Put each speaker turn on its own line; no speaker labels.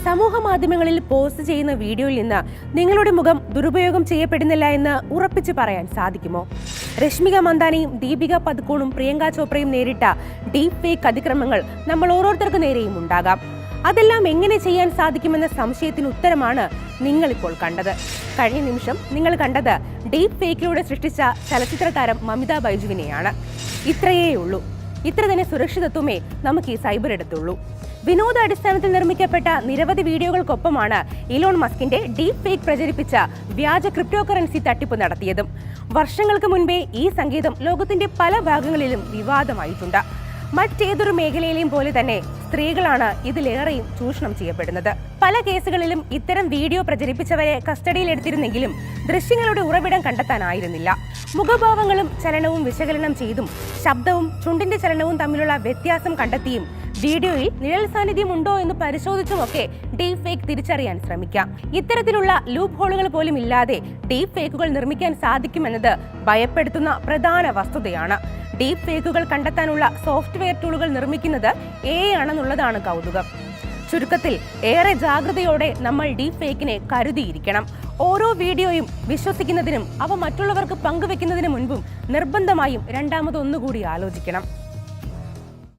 സമൂഹ മാധ്യമങ്ങളിൽ പോസ്റ്റ് ചെയ്യുന്ന വീഡിയോയിൽ നിന്ന് നിങ്ങളുടെ മുഖം ദുരുപയോഗം ചെയ്യപ്പെടുന്നില്ല എന്ന് ഉറപ്പിച്ചു പറയാൻ സാധിക്കുമോ? രശ്മിക മന്ദാനയും ദീപിക പദുക്കോണും പ്രിയങ്ക ചോപ്രയും നേരിട്ട ഡീപ് ഫേക്ക് അതിക്രമങ്ങൾ നമ്മൾ ഓരോരുത്തർക്ക് നേരെയും ഉണ്ടാകാം. അതെല്ലാം എങ്ങനെ ചെയ്യാൻ സാധിക്കുമെന്ന സംശയത്തിന് ഉത്തരമാണ് നിങ്ങളിപ്പോൾ കണ്ടത്. കഴിഞ്ഞ നിമിഷം നിങ്ങൾ കണ്ടത് ഡീപ് ഫേക്കിലൂടെ സൃഷ്ടിച്ച ചലച്ചിത്ര താരം മമിത ബൈജുവിനെയാണ്. ഇത്രയേ ഉള്ളൂ. ഇത്ര തന്നെ സുരക്ഷിതത്വമേ നമുക്ക് ഈ സൈബർ എടുത്തുള്ളൂ. വിനോദാടിസ്ഥാനത്തിൽ നിർമ്മിക്കപ്പെട്ട നിരവധി വീഡിയോകൾക്കൊപ്പമാണ് ഇലോൺ മസ്കിന്റെ ഡീപ് ഫേക്ക് പ്രചരിപ്പിച്ച വ്യാജ ക്രിപ്റ്റോ കറൻസി തട്ടിപ്പ് നടത്തിയതും. വർഷങ്ങൾക്ക് മുൻപേ ഈ സംഗീതം ലോകത്തിന്റെ പല ഭാഗങ്ങളിലും വിവാദമായിട്ടുണ്ട്. മറ്റേതൊരു മേഖലയിലെയും പോലെ തന്നെ സ്ത്രീകളാണ് ഇതിലേറെയും ചൂഷണം ചെയ്യപ്പെടുന്നത്. പല കേസുകളിലും ഇത്തരം വീഡിയോ പ്രചരിപ്പിച്ചവരെ കസ്റ്റഡിയിലെടുത്തിരുന്നെങ്കിലും ദൃശ്യങ്ങളുടെ ഉറവിടം കണ്ടെത്താനായിരുന്നില്ല. മുഖഭാവങ്ങളും ചലനവും വിശകലനം ചെയ്തും ശബ്ദവും ചുണ്ടിന്റെ ചലനവും തമ്മിലുള്ള വ്യത്യാസം കണ്ടെത്തിയും വീഡിയോയിൽ നിഴൽ സാന്നിധ്യം ഉണ്ടോ എന്ന് പരിശോധിച്ചുമൊക്കെ ഡീപ് ഫേക്ക് തിരിച്ചറിയാൻ ശ്രമിക്കാം. ഇത്തരത്തിലുള്ള ലൂപ്പ് ഹോളുകൾ പോലും ഇല്ലാതെ ഡീപ് ഫേക്കുകൾ നിർമ്മിക്കാൻ സാധിക്കുമെന്നത് ഭയപ്പെടുത്തുന്ന പ്രധാന വസ്തുതയാണ്. ഡീപ് ഫേക്കുകൾ കണ്ടെത്താനുള്ള സോഫ്റ്റ്വെയർ ടൂളുകൾ നിർമ്മിക്കുന്നത് AI ആണെന്നുള്ളതാണ് കൗതുകം. ചുരുക്കത്തിൽ ഏറെ ജാഗ്രതയോടെ നമ്മൾ ഡീപ് ഫേക്കിനെ കരുതിയിരിക്കണം. ഓരോ വീഡിയോയും വിശ്വസിക്കുന്നതിനും അവ മറ്റുള്ളവർക്ക് പങ്കുവെക്കുന്നതിന് മുൻപും നിർബന്ധമായും രണ്ടാമതൊന്നുകൂടി ആലോചിക്കണം.